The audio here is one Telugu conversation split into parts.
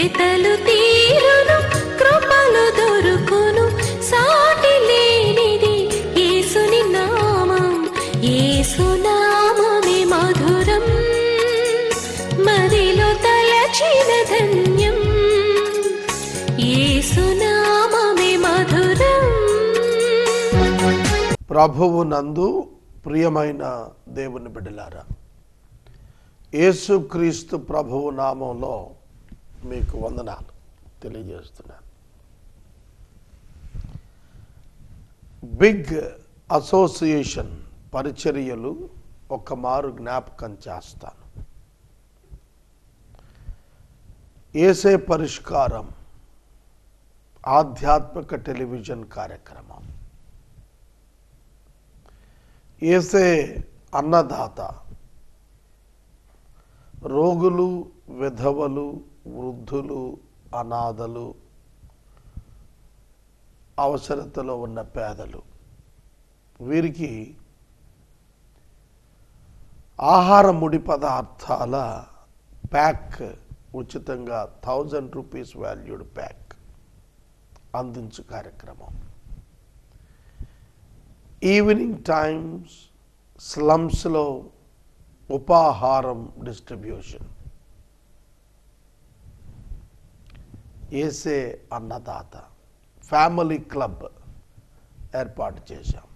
వెతలు తీరును, కృపలు దొరుకును, సాటి లేనిది యేసుని నామం. యేసునామమే మధురం, మదిలో తలచిన ధన్యం. యేసునామమే మధురం. ప్రభువు నందు ప్రియమైన దేవుని బిడ్డలారా, యేసుక్రీస్తు ప్రభువు నామంలో మీకు వందనాలు తెలియజేస్తున్నాను. బిగ్ అసోసియేషన్ పరిచర్యలు ఒక మారు జ్ఞాపకం చేస్తాను. యేసే పరిష్కారం ఆధ్యాత్మిక టెలివిజన్ కార్యక్రమం, యేసే అన్నదాత, రోగులు, విధవలు, వృద్ధులు, అనాథలు, అవసరతలో ఉన్న పేదలు, వీరికి ఆహార ముడి పదార్థాల ప్యాక్ ఉచితంగా 1000 రూపీస్ వాల్యూడ్ ప్యాక్ అందించు కార్యక్రమం. ఈవినింగ్ టైమ్స్ స్లమ్స్లో ఉపాహారం డిస్ట్రిబ్యూషన్. యేసే అన్నదాత ఫ్యామిలీ క్లబ్ ఏర్పాటు చేశాం.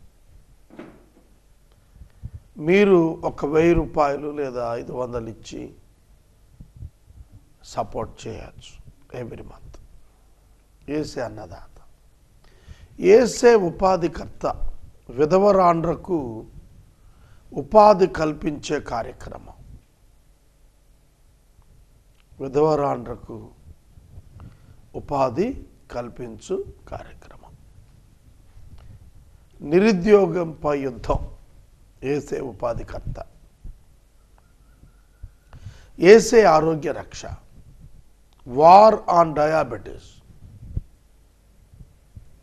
మీరు ఒక 1000 రూపాయలు లేదా 500 ఇచ్చి సపోర్ట్ చేయొచ్చు ఎవ్రీ మంత్. యేసే అన్నదాత, యేసే ఉపాధికర్త, విధవరాండ్రకు ఉపాధి కల్పించే కార్యక్రమం. విధవరాండ్రకు ఉపాధి కల్పించు కార్యక్రమం. నిరుద్యోగంపై యుద్ధం, యేసే ఉపాధికర్త. యేసే ఆరోగ్య రక్ష, వార్ ఆన్ డయాబెటీస్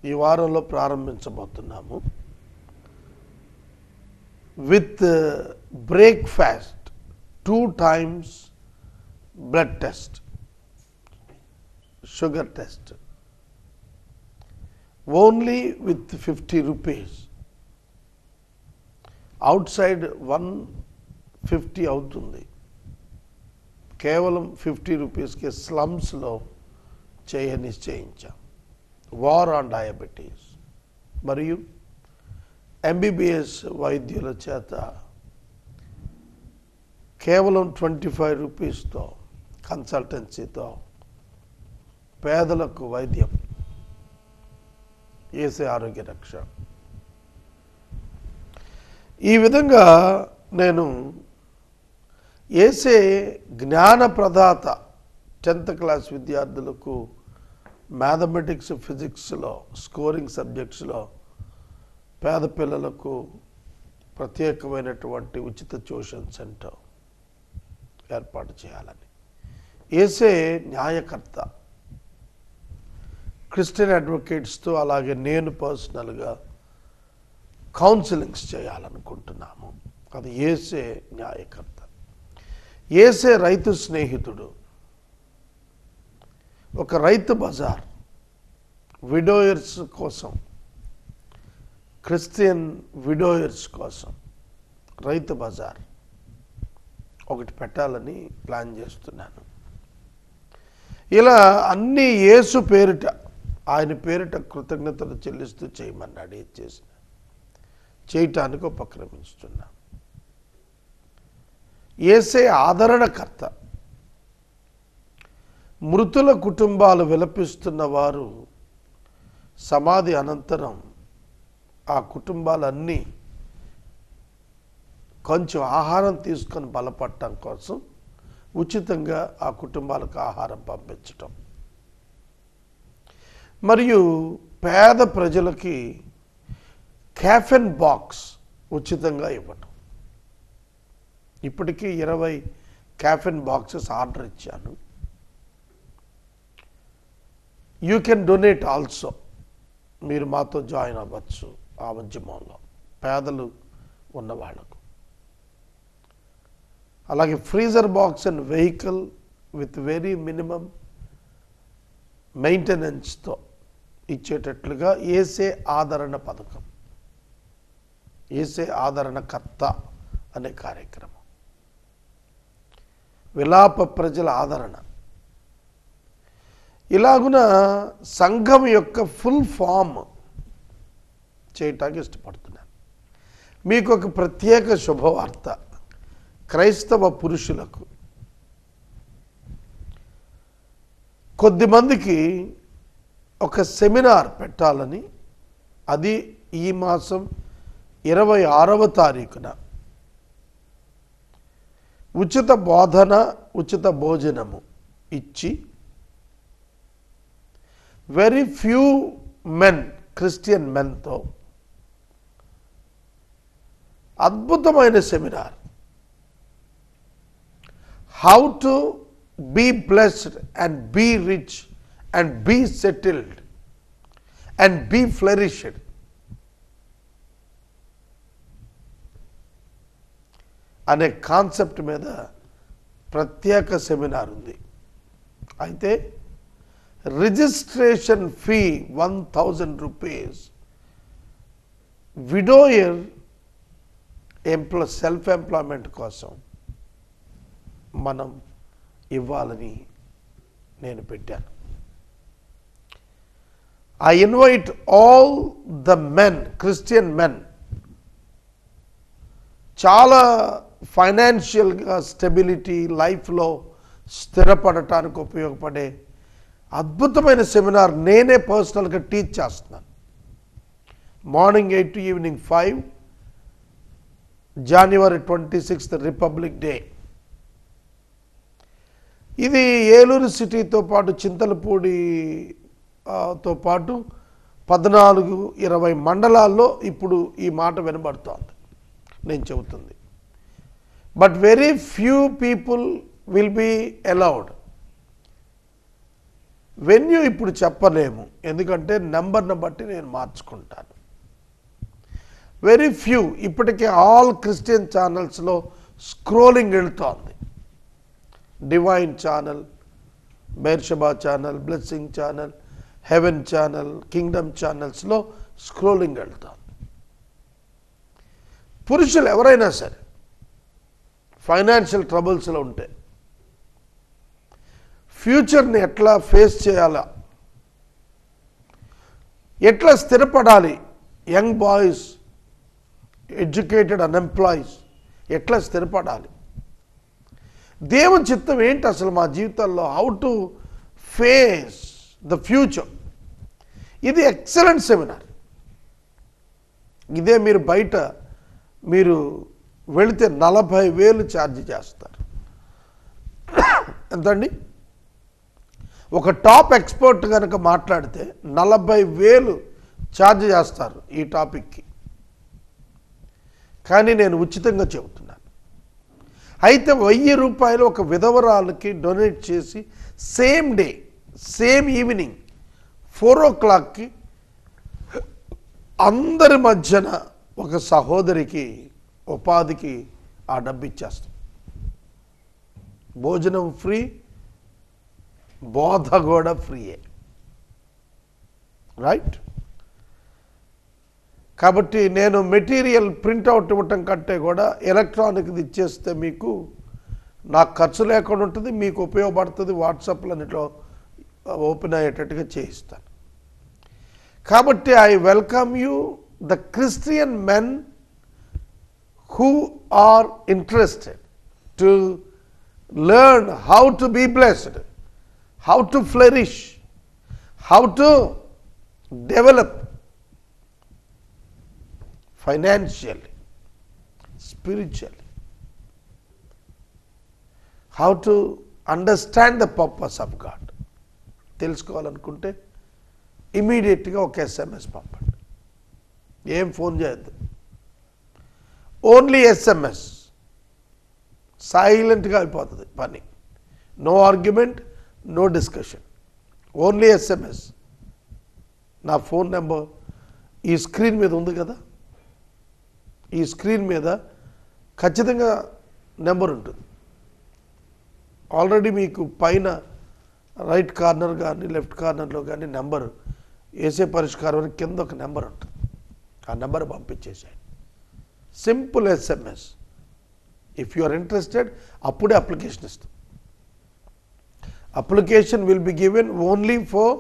ఈ వారంలో ప్రారంభించబోతున్నాము. With breakfast 2 times blood test, sugar test, only with 50 rupees. Outside 150 అవుతుంది, కేవలం 50 రూపీస్కి స్లమ్స్లో నిశ్చయించాం. వార్ ఆన్ డయాబెటీస్ మరియు ఎంబీబీఎస్ వైద్యుల చేత కేవలం 25 రూపీస్తో కన్సల్టెన్సీతో పేదలకు వైద్యం. యేసే ఆరోగ్య రక్ష. ఈ విధంగా నేను యేసే జ్ఞాన ప్రదాత 10th క్లాస్ విద్యార్థులకు మ్యాథమెటిక్స్, ఫిజిక్స్లో స్కోరింగ్ సబ్జెక్ట్స్లో పేద పిల్లలకు ప్రత్యేకమైనటువంటి ఉచిత ట్యూషన్ సెంటర్ ఏర్పాటు చేయాలని. యేసే న్యాయకర్త, క్రిస్టియన్ అడ్వకేట్స్తో అలాగే నేను పర్సనల్గా కౌన్సిలింగ్స్ చేయాలనుకుంటున్నాము. అది యేసే న్యాయకర్త. యేసే రైతు స్నేహితుడు, ఒక రైతు బజార్ విడోయర్స్ కోసం, క్రిస్టియన్ విడోయర్స్ కోసం రైతు బజార్ ఒకటి పెట్టాలని ప్లాన్ చేస్తున్నాను. ఇలా అన్ని యేసు పేరిట, ఆయన పేరిట కృతజ్ఞతలు చెల్లిస్తూ చేయమన్నాడు. ఏది చేసిన చేయటానికి ఉపక్రమిస్తున్నా. యేసే ఆదరణకర్త, మృతుల కుటుంబాలు విలపిస్తున్న వారు సమాధి అనంతరం ఆ కుటుంబాలన్నీ కొంచెం ఆహారం తీసుకొని బలపడటం కోసం ఉచితంగా ఆ కుటుంబాలకు ఆహారం పంపించటం, మరియు పేద ప్రజలకి క్యాఫెన్ బాక్స్ ఉచితంగా ఇవ్వటం. ఇప్పటికీ 20 క్యాఫెన్ బాక్సెస్ ఆర్డర్ ఇచ్చాను. You can donate also. మీరు మాతో జాయిన్ అవ్వచ్చు ఆ ఉద్యమంలో, పేదలు ఉన్నవాళ్లకు. అలాగే freezer box and vehicle with very minimum మెయింటెనెన్స్తో ఇచ్చేటట్లుగా యేసే ఆదరణ పథకం, యేసే ఆదరణకర్త అనే కార్యక్రమం, విలాప ప్రజల ఆదరణ. ఇలాగున సంఘం యొక్క ఫుల్ ఫామ్ చేయటానికి ఇష్టపడుతున్నాను. మీకు ఒక ప్రత్యేక శుభవార్త. క్రైస్తవ పురుషులకు కొద్దిమందికి ఒక సెమినార్ పెట్టాలని, అది ఈ మాసం 26వ తారీఖున ఉచిత బోధన, ఉచిత భోజనము ఇచ్చి వెరీ ఫ్యూ మెన్, క్రిస్టియన్ మెన్తో అద్భుతమైన seminar, how to be blessed and be rich and be settled and be flourished అనే కాన్సెప్ట్ మీద ప్రత్యేక సెమినార్ ఉంది. అయితే registration fee 1000 rupees widower self employment కోసం మనం ఇవ్వాలని నేను పెట్టాను. I invite all the men, Christian men, చాలా ఫైనాన్షియల్గా స్టెబిలిటీ, లైఫ్లో స్థిరపడటానికి ఉపయోగపడే అద్భుతమైన సెమినార్ నేనే పర్సనల్గా టీచ్ చేస్తున్నాను. Morning 8 to evening 5, January 26th, republic day. ఇది ఏలూరు సిటీతో పాటు చింతలపూడితో పాటు 14-20 మండలాల్లో ఇప్పుడు ఈ మాట వినబడుతోంది నేను చెబుతుంది. But very few people will be allowed. Venue ఇప్పుడు చెప్పలేము, ఎందుకంటే నెంబర్ని బట్టి నేను మార్చుకుంటాను. Very few. ఇప్పటికే ఆల్ క్రిస్టియన్ ఛానల్స్లో స్క్రోలింగ్ వెళుతోంది. Divine channel, Beersheba channel, blessing channel, heaven channel, kingdom ఛానల్స్లో స్క్రోలింగ్ వెళ్తోంది. పురుషులు ఎవరైనా సరే ఫైనాన్షియల్ ట్రబుల్స్లో ఉంటే ఫ్యూచర్ని ఎట్లా ఫేస్ చేయాలా, ఎట్లా స్థిరపడాలి, యంగ్ బాయ్స్, ఎడ్యుకేటెడ్ అన్ఎంప్లాయీస్ ఎట్లా స్థిరపడాలి, దేవుని చిత్తం ఏంటి అసలు మా జీవితాల్లో, how to face the future, ఇది ఎక్సలెంట్ సెమినార్. ఇదే మీరు బయట మీరు వెళితే 40,000 ఛార్జ్ చేస్తారు. ఎంతండి? ఒక టాప్ ఎక్స్పర్ట్ కనుక మాట్లాడితే 40,000 ఛార్జ్ చేస్తారు ఈ టాపిక్కి. కానీ నేను ఉచితంగా చెబుతున్నాను. అయితే 1000 రూపాయలు ఒక విధవరాలకి డొనేట్ చేసి సేమ్ డే, సేమ్ ఈవినింగ్ 4 o'clockకి అందరి మధ్యన ఒక సహోదరికి ఉపాధికి ఆ డబ్బు ఇచ్చేస్తాం. భోజనం ఫ్రీ, బోధ కూడా ఫ్రీయే, రైట్? కాబట్టి నేను మెటీరియల్ ప్రింట్అవుట్ ఇవ్వటం కంటే కూడా ఎలక్ట్రానిక్ది ఇచ్చేస్తే మీకు నాకు ఖర్చు లేకుండా ఉంటుంది, మీకు ఉపయోగపడుతుంది. వాట్సాప్లో అన్నిట్లో ఓపెన్ అయ్యేటట్టుగా చేయిస్తాను. కాబట్టి I welcome you, the Christian men who are interested to learn how to be blessed, how to flourish, how to develop financially, spiritually, how to understand the purpose of God. తెలుసుకోవాలనుకుంటే ఇమీడియట్గా ఒక SMS పంపండి. ఏం ఫోన్ చేయొద్దు, ఓన్లీ SMS. సైలెంట్గా అయిపోతుంది పని. No argument, no discussion, only SMS. నా ఫోన్ నెంబర్ ఈ స్క్రీన్ మీద ఉంది కదా, ఈ స్క్రీన్ మీద ఖచ్చితంగా నెంబర్ ఉంటుంది. ఆల్రెడీ మీకు పైన రైట్ కార్నర్ కానీ లెఫ్ట్ కార్నర్లో కానీ నెంబర్ వేసే పరిష్కారం అని కింద ఒక నెంబర్ ఉంటుంది. ఆ నెంబర్ పంపించేసాయి. Simple SMS. If you are interested అప్పుడే అప్లికేషన్ ఇస్తాం. Application will be given only for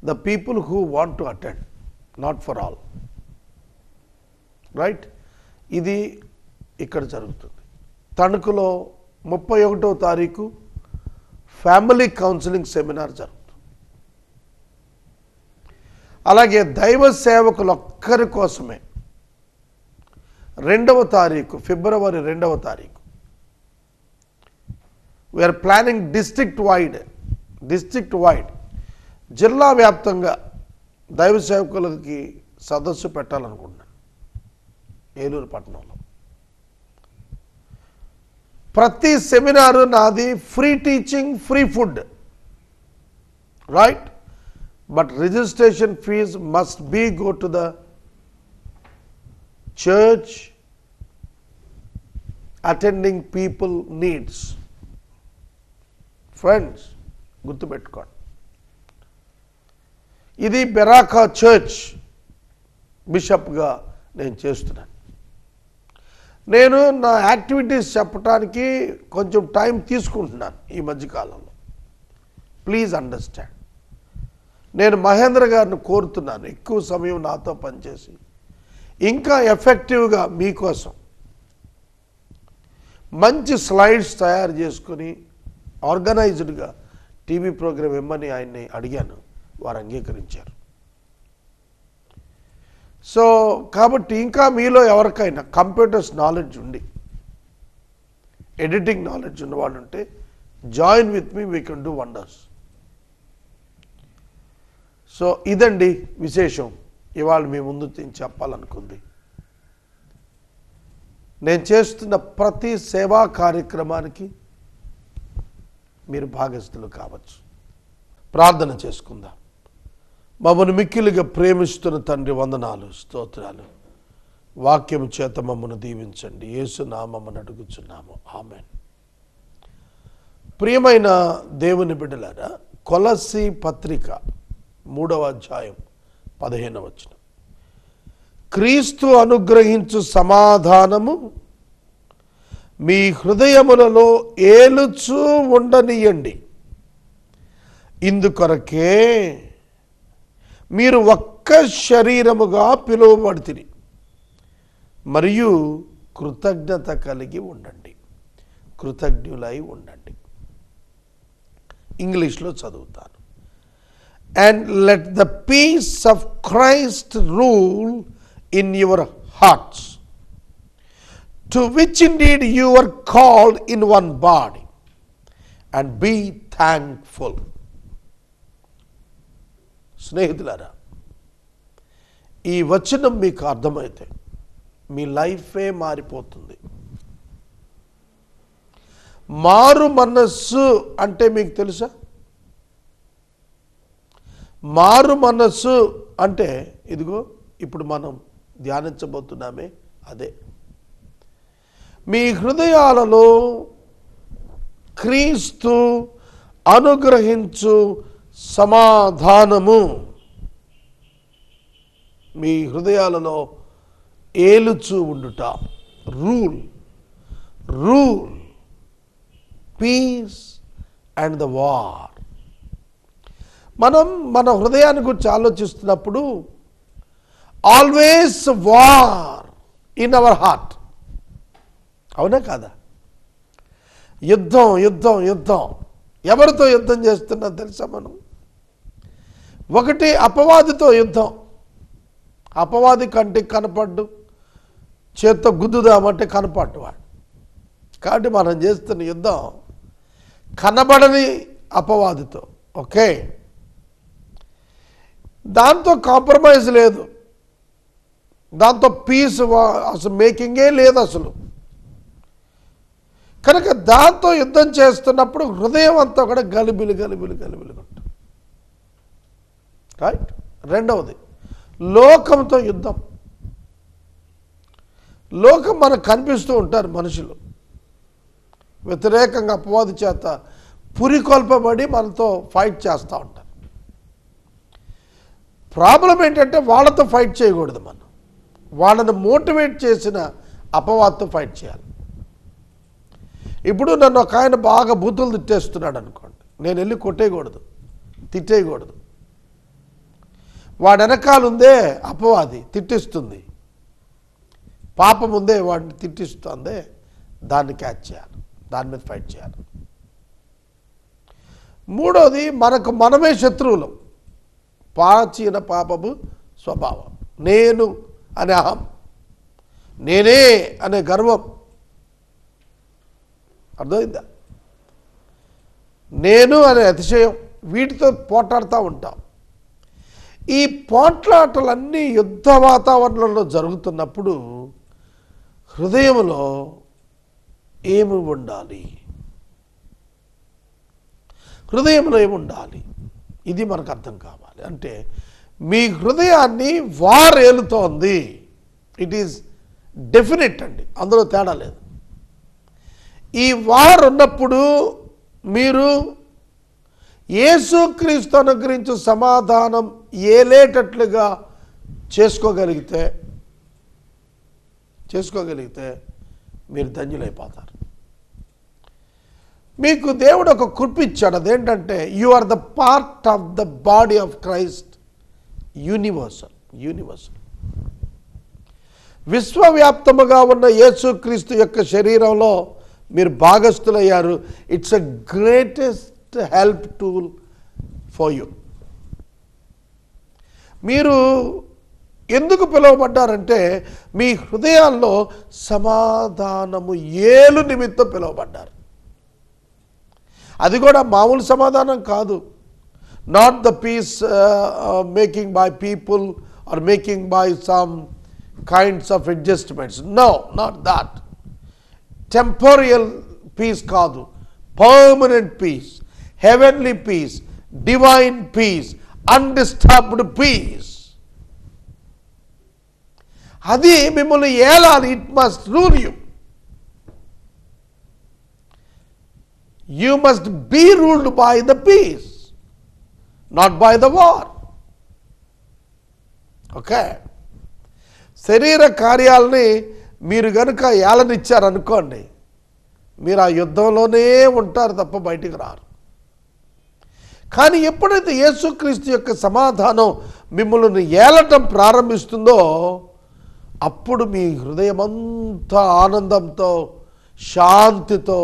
the people who want to attend, not for all. Right. ఇది ఇక్కడ జరుగుతుంది. తణుకులో 31వ తారీఖు ఫ్యామిలీ కౌన్సిలింగ్ సెమినార్ జరుగుతుంది. అలాగే దైవ సేవకులు ఒక్కరి కోసమే 2వ తారీఖు ఫిబ్రవరి 2వ తారీఖు వీఆర్ ప్లానింగ్ డిస్ట్రిక్ట్ వైడ్ జిల్లా వ్యాప్తంగా దైవ సేవకులకి సదస్సు పెట్టాలనుకుంటున్నాను ఏలూరు పట్టణంలో. ప్రతి సెమినారు నాది free teaching, free food. Right. But registration fee must be go to the church attending people needs. Friends గుర్తుపెట్టుకోండి, ఇది బెరాకా చర్చ్ బిషప్గా నేను చేస్తున్నాను. నేను నా యాక్టివిటీస్ చెప్పడానికి కొంచెం టైం తీసుకుంటున్నాను ఈ మధ్యకాలంలో. Please understand. నేను మహేంద్ర గారిని కోరుతున్నాను ఎక్కువ సమయం నాతో పనిచేసి ఇంకా ఎఫెక్టివ్గా మీకోసం మంచి స్లైడ్స్ తయారు చేసుకుని ఆర్గనైజ్డ్గా టీవీ ప్రోగ్రాం ఇమ్మని ఆయన్ని అడిగాను. వారు అంగీకరించారు. సో కాబట్టి ఇంకా మీలో ఎవరికైనా కంప్యూటర్స్ నాలెడ్జ్ ఉండి ఎడిటింగ్ నాలెడ్జ్ ఉన్నవాళ్ళు ఉంటే join with me, we can do wonders. So ఇదండి విశేషం ఇవాళ మీ ముందు చెప్పాలనుకుంది. నేను చేస్తున్న ప్రతి సేవా కార్యక్రమానికి మీరు భాగస్థులు కావచ్చు. ప్రార్థన చేసుకుందాం. మమ్మల్ని మిక్కిలిగా ప్రేమిస్తున్న తండ్రి, వందనాలు, స్తోత్రాలు. వాక్యం చేత మమ్మల్ని దీవించండి. యేసు నామమున అడుగుచున్నాము, ఆమేన్. ప్రియమైన దేవుని బిడ్డలారా, కొలస్సీ పత్రిక 3వ అధ్యాయం 15వ వచనం. క్రీస్తు అనుగ్రహించు సమాధానము మీ హృదయములలో ఏలుచూ ఉండనియండి. ఇందుకొరకే మీరు ఒక్క శరీరముగా పిలువబడితిరి మరియు కృతజ్ఞత కలిగి ఉండండి, కృతజ్ఞులై ఉండండి. ఇంగ్లీష్లో చదువుతాను. And let the peace of Christ rule in your hearts, to which indeed you are called in one body, and be thankful. స్నేహితులారా, ఈ వచనం మీకు అర్థమైతే మీ లైఫే మారిపోతుంది. మారు మనస్సు అంటే మీకు తెలుసా? మారు మనస్సు అంటే ఇదిగో ఇప్పుడు మనం ధ్యానించబోతున్నామే అదే. మీ హృదయాలలో క్రీస్తు అనుగ్రహించు సమాధానము మీ హృదయాలలో ఏలుచూ ఉండుట. Rule peace and the war. మనం మన హృదయాన్ని గురించి ఆలోచిస్తున్నప్పుడు always war in our heart. అవునా కాదా? యుద్ధం యుద్ధం యుద్ధం. ఎవరితో యుద్ధం చేస్తున్నా తెలుసా? మనం ఒకటి అపవాదితో యుద్ధం. అపవాది కంటికి కనపడ్డు, చేత్తో గుద్దుదామంటే కనపడ్డు వాడు. కాబట్టి మనం చేస్తున్న యుద్ధం కనబడని అపవాదితో. ఓకే, దాంతో కాంప్రమైజ్ లేదు, దాంతో పీస్ అసలు మేకింగే లేదు అసలు. కనుక దాంతో యుద్ధం చేస్తున్నప్పుడు హృదయం అంతా కూడా గలిబిలి గలిబిలి గలిబిలి ఉంటుంది. రైట్. రెండవది లోకంతో యుద్ధం. లోకం మనకు కనిపిస్తూ ఉంటారు మనుషులు, వ్యతిరేకంగా అపవాది చేత పురికొల్పబడి మనతో ఫైట్ చేస్తూ ఉంటారు. ప్రాబ్లం ఏంటంటే వాళ్ళతో ఫైట్ చేయకూడదు, మనం వాళ్ళని మోటివేట్ చేసిన అపవాదతో ఫైట్ చేయాలి. ఇప్పుడు నన్ను ఒక ఆయన బాగా బూతులు తిట్టేస్తున్నాడు అనుకోండి, నేను వెళ్ళి కొట్టేయకూడదు, తిట్టేయకూడదు. వాడి వెనకాలుందే అపవాది తిట్టిస్తుంది, పాపం ఉందే వాడిని తిట్టిస్తుంది, దాన్ని క్యాచ్ చేయాలి, దాని మీద ఫైట్ చేయాలి. మూడోది, మనకు మనమే శత్రువులు. ప్రాచీన పాపము స్వభావం, నేను అనే అహం, నేనే అనే గర్వం. అర్థమైందా? నేను అనే అతిశయం, వీటితో పోట్లాడుతూ ఉంటాం. ఈ పోట్లాటలన్నీ యుద్ధ వాతావరణంలో జరుగుతున్నప్పుడు హృదయంలో ఏమి ఉండాలి? హృదయంలో ఏముండాలి? ఇది మనకు అర్థం కావాలి. అంటే మీ హృదయాన్ని వారేలుతోంది. ఇట్ ఈజ్ డెఫినెట్ అండి, అందులో తేడా లేదు. ఈ వార్ ఉన్నప్పుడు మీరు యేసుక్రీస్తు అనుగ్రహించు సమాధానం ఏలేటట్లుగా చేసుకోగలిగితే మీరు ధన్యులైపోతారు. మీకు దేవుడు ఒక కృప ఇచ్చాడు, అదేంటంటే you are the part of the body of Christ, universal. విశ్వవ్యాప్తముగా ఉన్న యేసుక్రీస్తు యొక్క శరీరంలో మీరు భాగస్థులయ్యారు. It's a greatest help tool for you. మీరు ఎందుకు పిలువబడ్డారంటే మీ హృదయాల్లో సమాధానము ఏలు నిమిత్తం పిలువబడ్డారు. అది కూడా మామూలు సమాధానం కాదు. Not the peace making by people are making by some kinds of adjustments. No, not that. Temporal peace కాదు, permanent peace, heavenly peace, divine peace, undisturbed peace. అది మిమ్మల్ని ఏలాలి. It must rule you. You must be ruled by the peace, not by the war. Okay? శరీర కార్యాలని మీరు గనుక ఏలనిచ్చారనుకోండి, మీరు ఆ యుద్ధంలోనే ఉంటారు తప్ప బయటికి రారు. కానీ ఎప్పుడైతే యేసుక్రీస్తు యొక్క సమాధానం మిమ్మల్ని ఏలటం ప్రారంభిస్తుందో అప్పుడు మీ హృదయమంతా ఆనందంతో, శాంతితో,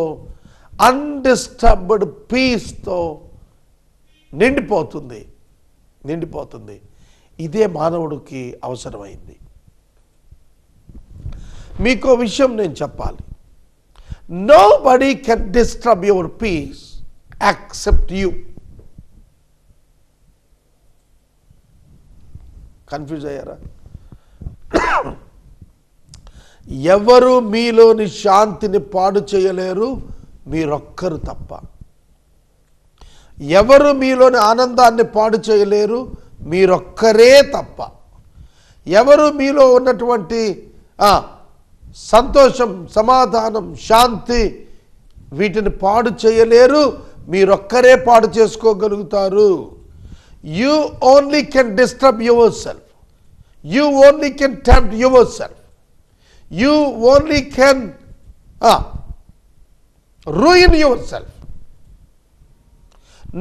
అన్డిస్టర్బ్డ్ పీస్తో నిండిపోతుంది. ఇదే మానవుడికి అవసరమైంది. మీకు విషయం నేను చెప్పాలి. Nobody can disturb your peace accept you. Confuse అయ్యారా? ఎవరు మీలోని శాంతిని పాడు చేయలేరు, మీరొక్కరు తప్ప. ఎవరు మీలోని ఆనందాన్ని పాడు చేయలేరు, మీరొక్కరే తప్ప. ఎవరు మీలో ఉన్నటువంటి సంతోషం, సమాధానం, శాంతి వీటిని పాడు చేయలేరు, మీరొక్కరే పాడు చేసుకోగలుగుతారు. You only can disturb your self. You only can tempt your self. You only can ruin yourself.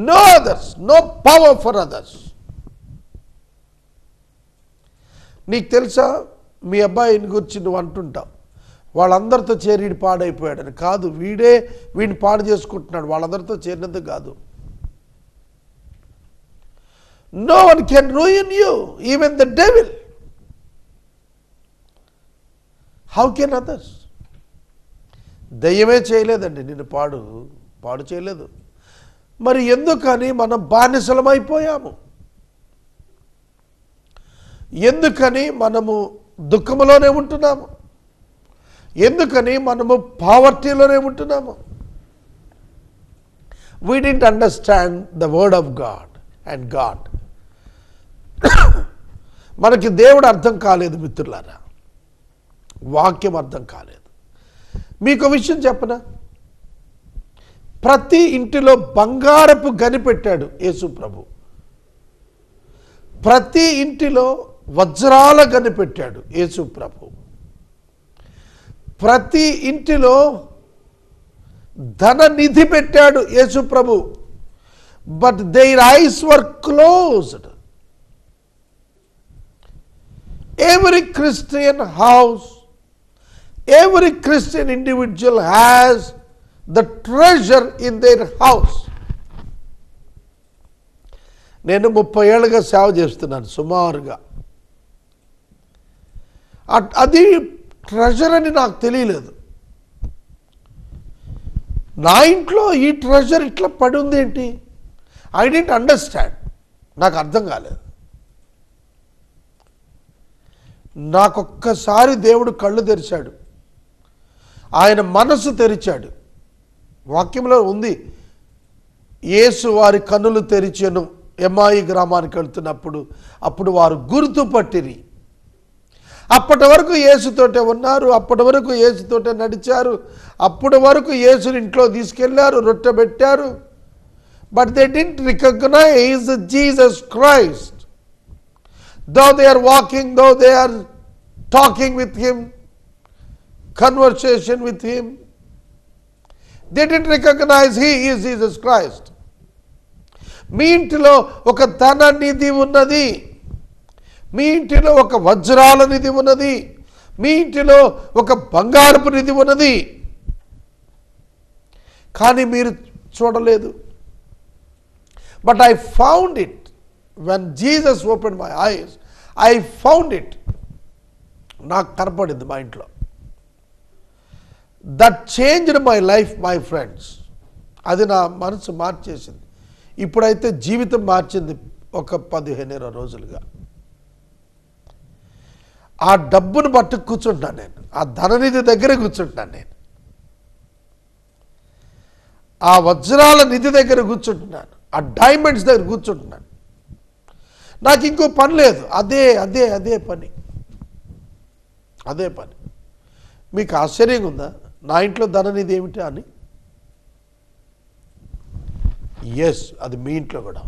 No others, no power for others. నీకు తెలుసా, మీ అబ్బాయిని గురించి నువ్వు అంటుంటావు, వాళ్ళందరితో చేరి వీడు పాడైపోయాడని. కాదు, వీడిని పాడు చేసుకుంటున్నాడు, వాళ్ళందరితో చేరినందుకు కాదు. No one can ruin you, even the devil. How can others? దయ్యమే చేయలేదండి నిన్ను పాడు చేయలేదు. మరి ఎందుకని మనం బానిసలమైపోయాము? ఎందుకని మనము దుఃఖంలోనే ఉంటున్నాము? ఎందుకని మనము పావర్టీలోనే ఉంటున్నాము? We didn't understand the word of God and God. మనకి దేవుడు అర్థం కాలేదు మిత్రులారా, వాక్యం అర్థం కాలేదు. మీకు విషయం చెప్పనా? ప్రతి ఇంటిలో బంగారపు గని పెట్టాడు యేసు ప్రభు. ప్రతి ఇంటిలో వజ్రాల గని పెట్టాడు యేసు ప్రభు. ప్రతి ఇంటిలో ధన నిధి పెట్టాడు యేసు ప్రభు. But their eyes were closed. Every Christian house, every Christian individual has the treasure in their house. నేను 30 ఏళ్ళుగా సేవ చేస్తున్నాను సుమారుగా. అది ట్రెజర్ అని నాకు తెలియలేదు. నా ఇంట్లో ఈ ట్రెజర్ ఇట్లా పడి ఉంది ఏంటి? I don't understand. నాకు అర్థం కాలేదు. నాకొక్కసారి దేవుడు కళ్ళు తెరిచాడు, ఆయన మనసు తెరిచాడు. వాక్యంలో ఉంది, యేసు వారి కన్నులు తెరిచెను ఎమ్మాయి గ్రామానికి వెళ్తున్నప్పుడు. అప్పుడు వారు గుర్తుపట్టిరి. అప్పటి వరకు యేసుతోటే ఉన్నారు, అప్పటి వరకు యేసుతోటే నడిచారు, అప్పటి వరకు యేసుని ఇంట్లో తీసుకెళ్లారు, రొట్టె పెట్టారు. But they didn't recognise Jesus Christ. Though they are walking, though they are talking with him, conversation with him, they didn't recognize he is Jesus Christ. మీ ఇంటిలో ఒక ధన నిధి ఉన్నది, మీ ఇంటిలో ఒక వజ్రాల నిధి ఉన్నది, మీ ఇంటిలో ఒక బంగారపు నిధి ఉన్నది, కానీ మీరు చూడలేదు. But I found it. When Jesus opened my eyes, I found it. నాకు కనపడింది మా ఇంట్లో. That changed my life, my friends. అది నా మనసు మార్చేసింది. ఇప్పుడైతే జీవితం మార్చింది ఒక 15 రోజులుగా. ఆ డబ్బును పట్టు కూర్చుంటాను నేను, ఆ ధననిధి దగ్గర కూర్చుంటాను నేను, ఆ వజ్రాల నిధి దగ్గర కూర్చుంటున్నాను, ఆ డైమండ్స్ దగ్గర కూర్చుంటున్నాను. నాకు ఇంకో పని లేదు. అదే అదే అదే పని, అదే పని. మీకు ఆశ్చర్యంగా ఉందా నా ఇంట్లో ధననిధి ఏమిటి అని? ఎస్, అది మీ ఇంట్లో కూడా.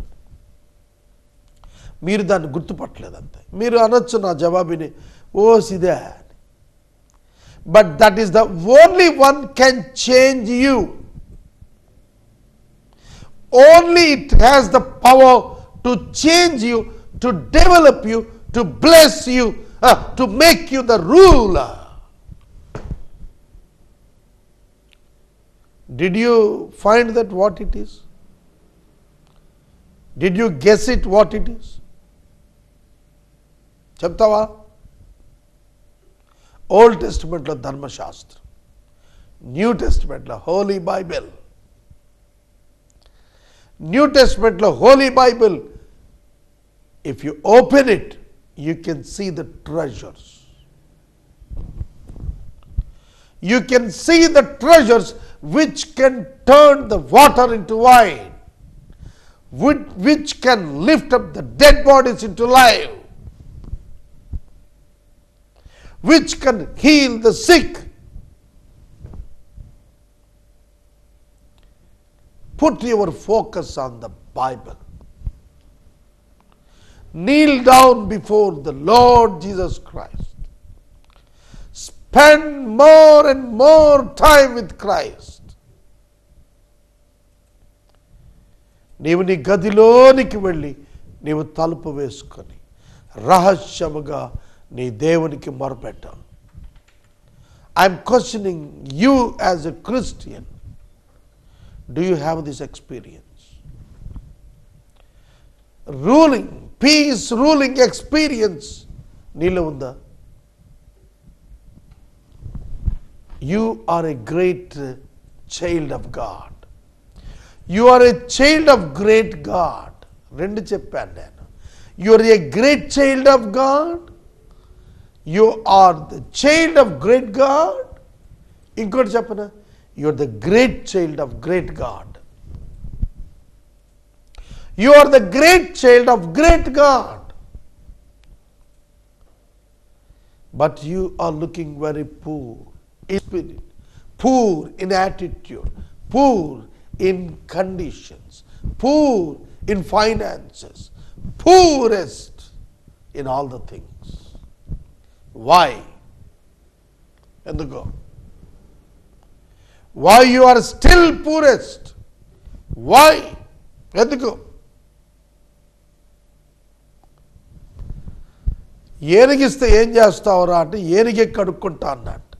మీరు దాన్ని గుర్తుపట్టలేదు అంతే. మీరు అనొచ్చు నా జవాబుని, ఓ సిదే అని. But that is the only one can change you. Only it has the power to change you, to develop you, to bless you, to make you the ruler. Did you find that what it is? Did you guess it what it is? చెప్తావా? ఓల్డ్ టెస్టిమెంట్లో ధర్మశాస్త్రం, న్యూ టెస్టిమెంట్లో హోలీ బైబిల్. న్యూ టెస్టిమెంట్లో holy Bible, if you open it, you can see the treasures. You can see the treasures which can turn the water into wine, which can lift up the dead bodies into life, which can heal the sick. Put your focus on the Bible. Kneel down before the Lord Jesus Christ. Spend more and more time with Christ. నీవు నీ గదిలోనికి వెళ్ళి నీవు తలుపు వేసుకొని రహస్యముగా నీ దేవునికి మొరపెట్టావు. I'm questioning you as a Christian. Do you have this experience? Ruling, peace ruling experience నీలో ఉందా? You are a great child of God. You are a child of great God. రెండు చెప్పాను నేను. You are a great child of God, you are the child of great God. ఇంకోటి చెప్పనా? You are the great child of great God. You are the great child of great God. But you are looking very poor in spirit, poor in attitude, poor in conditions, poor in finances, poorest in all the things. Why? ఎందుకో? Why you are still poorest? Why? ఎందుకు? ఏనుగిస్తే ఏం చేస్తావురా అంటే ఏనుగే కడుక్కుంటా అన్నట్టు.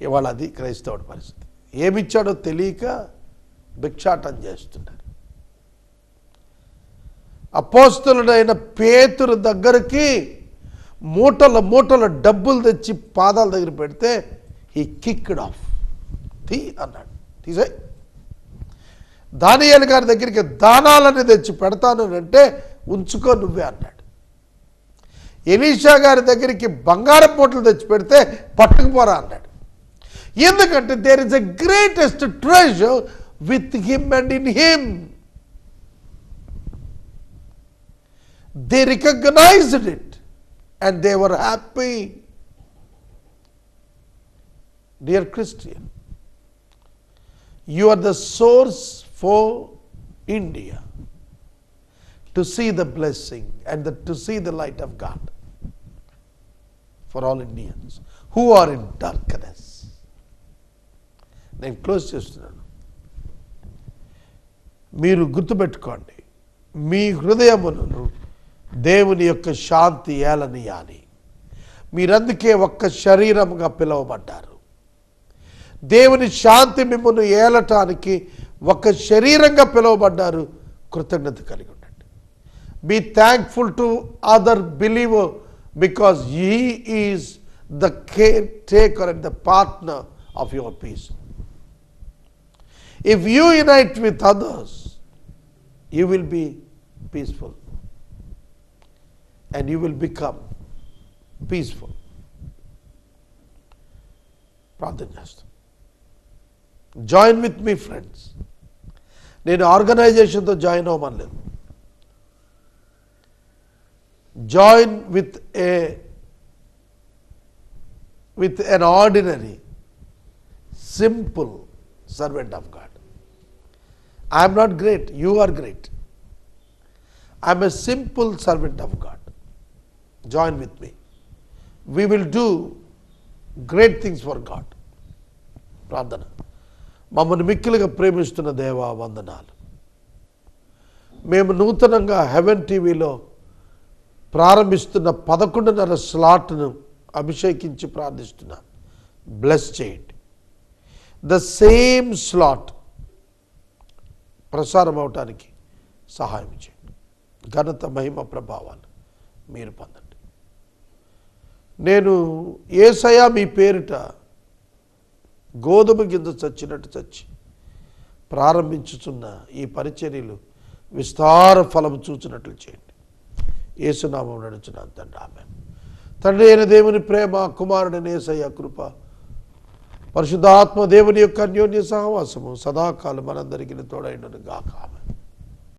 ఇవాళ అది క్రైస్తవుడి పరిస్థితి. ఏమిచ్చాడో తెలియక భిక్షాటం చేస్తున్నారు. అపోస్తలుడైన పేతురు దగ్గరికి మూటల మూటల డబ్బులు తెచ్చి పాదాల దగ్గర పెడితే హీ కిక్డ్ ఆఫ్. తీ అన్నాడు, తీసే. దానియేలు గారి దగ్గరికి దానాలని తెచ్చి పెడతాను అంటే ఉంచుకో నువ్వే అన్నాడు. ఎలీషా గారి దగ్గరికి బంగారం మూటలు తెచ్చి పెడితే పట్టుకుపోరా అన్నాడు. ఎందుకంటే there is a greatest treasure with him and in him. They recognised it and they were happy. Dear Christian, you are the source for India to see the blessing and to see the light of God for all Indians who are in darkness. నేను క్లోజ్ చేస్తున్నాను. మీరు గుర్తుపెట్టుకోండి, మీ హృదయమును దేవుని యొక్క శాంతి ఏలనీయాలి. మీరందుకే ఒక్క శరీరముగా పిలువబడ్డారు. దేవుని శాంతి మిమ్మల్ని ఏలటానికి ఒక శరీరంగా పిలువబడ్డారు. కృతజ్ఞత కలిగి ఉండండి. Be thankful to other believer because he is the care taker and the partner of your peace. If you unite with others you will be peaceful and you will become peaceful. ప్రార్థన చేస్తాం. జాయిన్ విత్ మీ ఫ్రెండ్స్. నేను ఆర్గనైజేషన్తో జాయిన్ అవ్వమనలేదు. Join with an ordinary simple servant of God. I am not great, you are great. I am a simple servant of God. Join with me. We will do great things for God. ప్రార్థన. మమ్మల్ని మిక్కిలిగా ప్రేమిస్తున్న దేవా వందనాలు. మేము నూతనంగా హెవెన్ టీవీలో ప్రారంభిస్తున్న 11:30 స్లాట్ను అభిషేకించి ప్రార్థిస్తున్నాం. బ్లెస్ చేయండి. ద సేమ్ స్లాట్ ప్రసారం అవటానికి సహాయం చేయండి. ఘనత మహిమ ప్రభావాలు మీరు పొందండి. నేను యేసయ్య మీ పేరిట గోధుమ గింజ చచ్చినట్టు చచ్చి ప్రారంభించుచున్న ఈ పరిచర్యలు విస్తార ఫలం చూచినట్లు చేయండి. యేసునామం నడుచున్నాను తండ్రి, ఆమేన్. తండ్రి అయిన దేవుని ప్రేమ, కుమారుడైన యేసయ్య కృప, పరిశుద్ధాత్మ దేవుని యొక్క అన్యోన్య సహవాసము సదాకాలం మనందరికీ తోడైనను గాక. ఆమేన్.